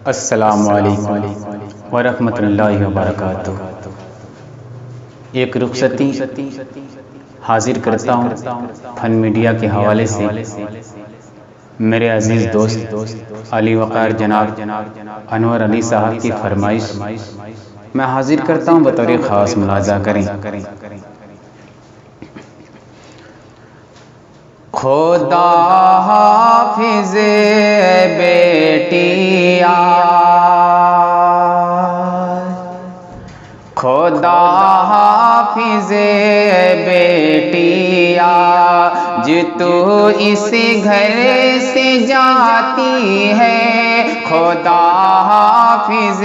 السلام علیکم ورحمۃ اللہ وبرکاتہ۔ ایک رخصتی حاضر کرتا ہوں فن میڈیا کے حوالے سے۔ میرے عزیز دوست علی وقار جناب انور علی صاحب کی فرمائش میں حاضر کرتا ہوں، بطور خاص ملاحظہ کریں۔ خدا حافظ بیٹیا، خدا حافظ بیٹیا، جو تو اس گھر سے جاتی ہے، خدا حافظ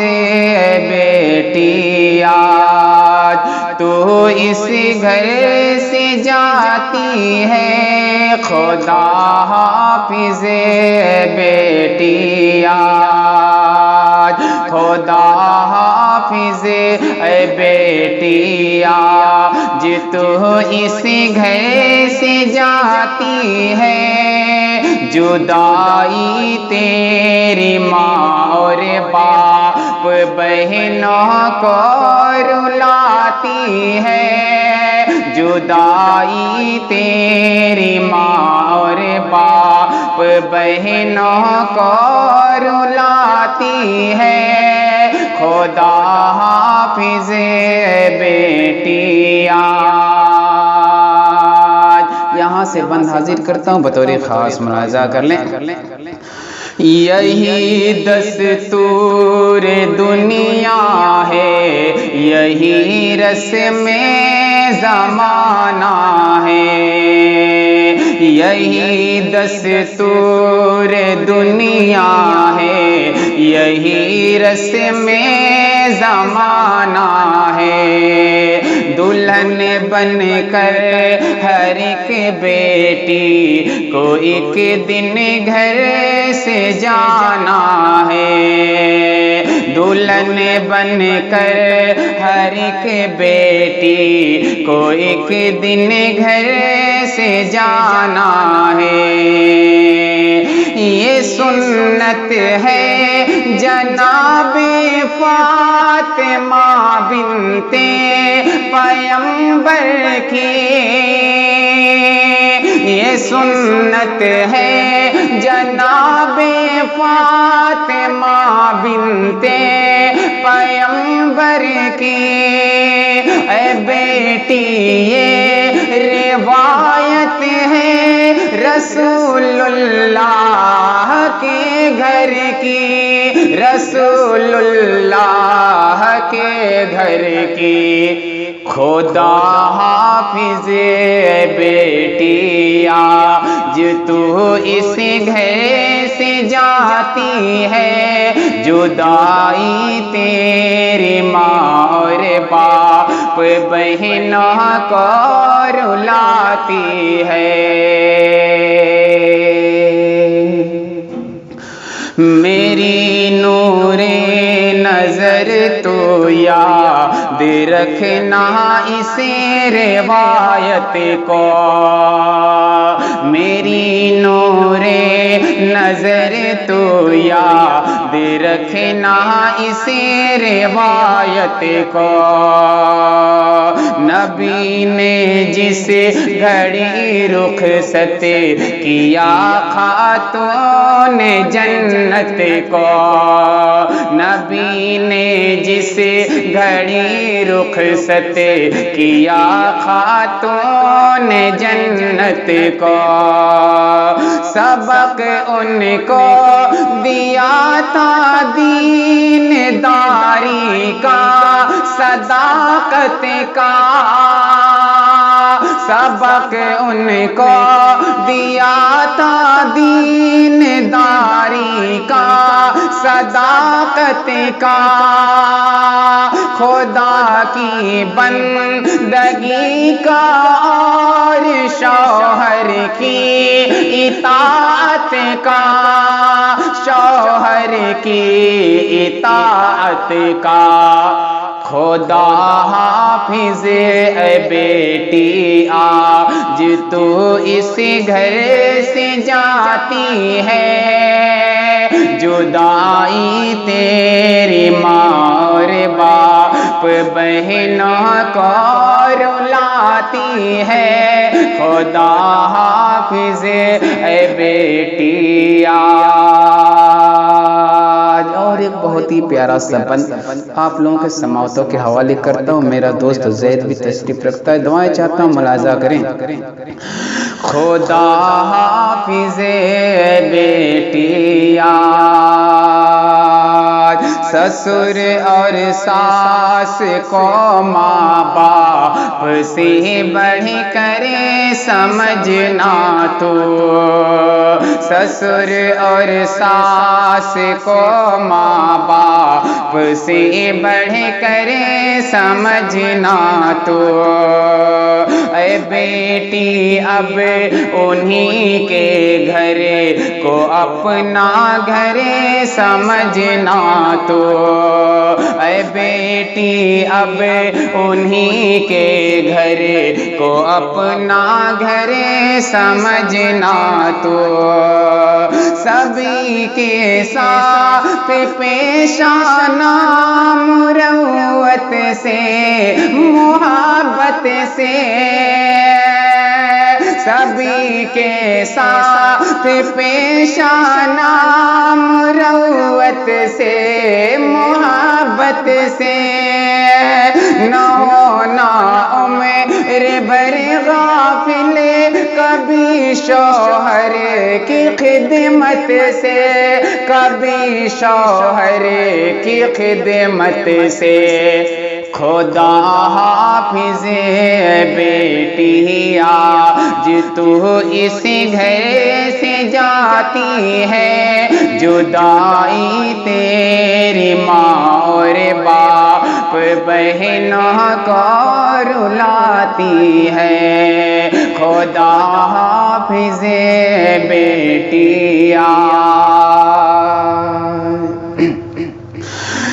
بیٹیا، تو اس گھر سے جاتی ہے، خدا حافظ بیٹیا، خدا حافظ بیٹیا، جو تو اس گھر سے جاتی ہے، جدائی تیری ماں اور باپ بہنوں کو رلاتی ہے، جدائی تیری ماں اور باپ بہنوں کو رلاتی ہے، خدا حافظ بیٹیا۔ یہاں سے بند حاضر کرتا ہوں، بطور خاص ملاحظہ کر لیں۔ یہی دستور دنیا ہے، یہی رسم زمانہ ہے، یہی دستور دنیا ہے، یہی رسم زمانہ ہے، دلہن بن کر ہر ایک بیٹی کو ایک دن گھر سے جانا ہے، دلہن بن کر ہر ایک بیٹی کو ایک دن گھر سے جانا ہے، یہ سنت ہے جناب فاطمہ بنت پیغمبر کی، یہ سنت ہے جناب فاطمہ بنت پیغمبر کی، اے بیٹی یہ روایت ہے رسول اللہ کے گھر کی، رسول اللہ کے گھر کی، خدا حافظ بیٹیا، جو تو اس گھر سے جاتی ہے، جدائی تیری ماں اور باپ بہنوں کو رلاتی ہے، میری نور نظر تو یاد رکھنا اس روایت کو، میری نور نظر تو یاد رکھنا اس روایت کو، نبی نے جس گھڑی رخصت کیا خاتون جنت کو، نبی نے جس گھڑی رخصت کیا خاتون جنت کو، سبق ان کو دیا تھا دین داری کا، صداقت کا، سبق ان کو دیا تھا دین داری کا، صداقت کا، خدا کی بندگی کا اور شوہر کی اطاعت کا، شوہر کی اطاعت کا، خدا حافظ بیٹی آج تو اس گھر سے جاتی ہے، جدائی تیری ماں اور باپ بہنوں کو رلاتی ہے، خدا حافظ اے بیٹی آج۔ اور ایک بہت ہی پیارا سا بند آپ لوگوں کے سماعتوں کے حوالے کرتا ہوں، میرا دوست زید بھی تشریف رکھتا ہے، دعائیں چاہتا ہوں ملاحظہ کریں۔ خدا حافظ بیٹی آج، سسر اور ساس کو ماں باپ سے بڑھ کر سمجھنا تو، سسر اور ساس کو ماں باپ سے بڑھ کر سمجھنا تو، اے بیٹی اب انہی کے گھر کو اپنا گھر سمجھنا تو، اے بیٹی اب انہی کے گھر کو اپنا گھر سمجھنا تو، سبھی کے ساتھ پیش آنا مروت سے محبت سے، سبھی کے ساتھ پیش آنا مروت سے محبت سے، نہ ہونا عمر بھر غافل کبھی شوہر کی خدمت سے، کبھی شوہر کی خدمت سے، خدا حافظ بیٹی آج تو اس گھر سے جاتی ہے، جدائی تیری ماں اور باپ بہنوں کو رلاتی ہے، خدا حافظ بیٹی آج۔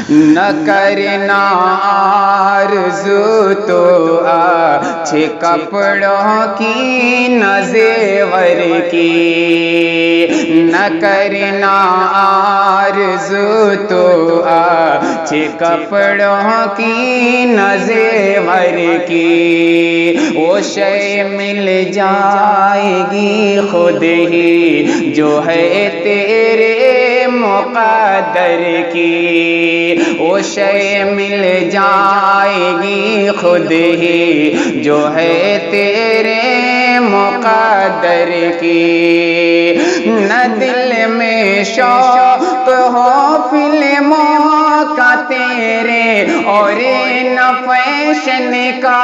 نہ کرنا آرزو تو اچھے کپڑوں کی نہ زیور کی، نہ کرنا آرزو تو اچھے کپڑوں کی نہ زیور کی، وہ شے مل جائے گی خود ہی جو ہے تیرے مقدر کی، وہ شے مل جائے گی خود ہی جو ہے تیرے مقدر کی، نہ دل میں شوق ہو فلموں کا تیرے اور نہ فیشن کا،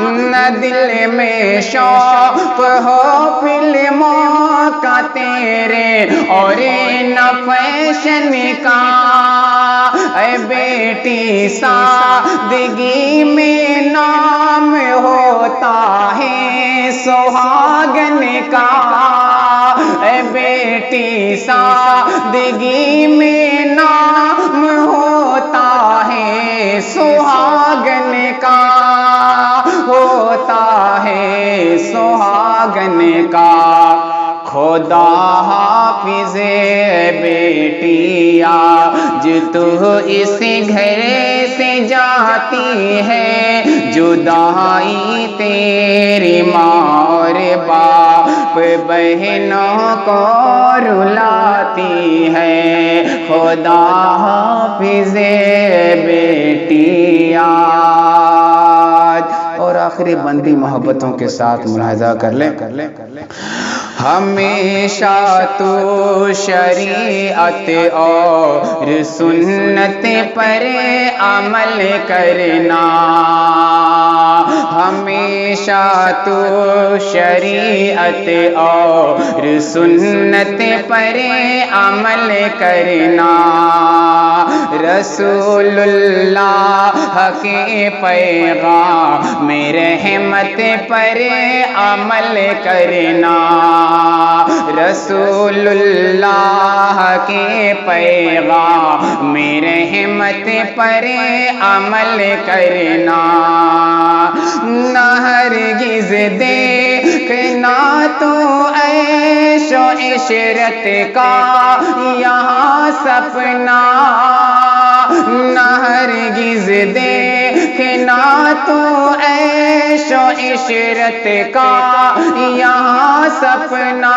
نہ دل میں شوق ہو فلموں کا تیرے اور نہ فیشن کا، اے بیٹی سادگی میں نام ہوتا ہے سہاگن کا، اے بیٹی سادگی میں نام ہوتا ہے سہاگن کا، ہوتا ہے سہاگن کا، خدا حافظ بیٹی آج تو اس گھر سے جاتی ہے، جدائی تیری ماں اور باپ بہنوں کو رلاتی ہے، خدا حافظ بیٹی آج۔ اور آخری بندی محبتوں کے ساتھ ملاحظہ کر لیں، ہمیشہ تو شریعت اور سنت پر عمل کرنا، ہمیشہ تو شریعت اور سنت پر عمل کرنا، رسول اللہ کے پیغام رحمت پر عمل کرنا، رسول اللہ کے پیغام رحمت پر عمل کرنا، نہ ہرگز دیکھ دیکھنا تو عیش و عشرت کا یہاں سپنا، نہ ہرگز دیکھنا تو عیش و عشرت کا یہاں سپنا،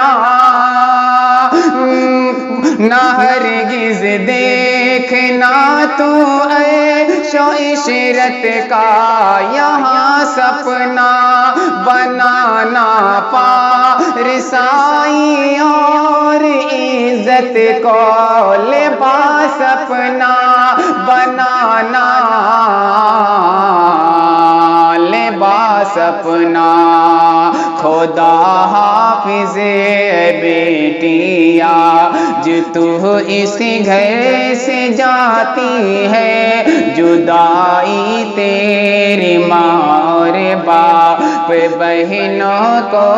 نہ ہرگز دیکھنا تو عیش و عشرت کا یہاں سپنا، بنانا پارسائی اور عزت کو لباس اپنا، بنانا لباس اپنا، خدا حافظ بیٹیا جو تو اس گھر سے جاتی ہے، جدائی تیری ماں اور باپ بہنوں کو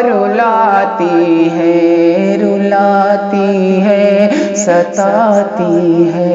رلاتی ہے، رلاتی ہے، ستاتی ہے۔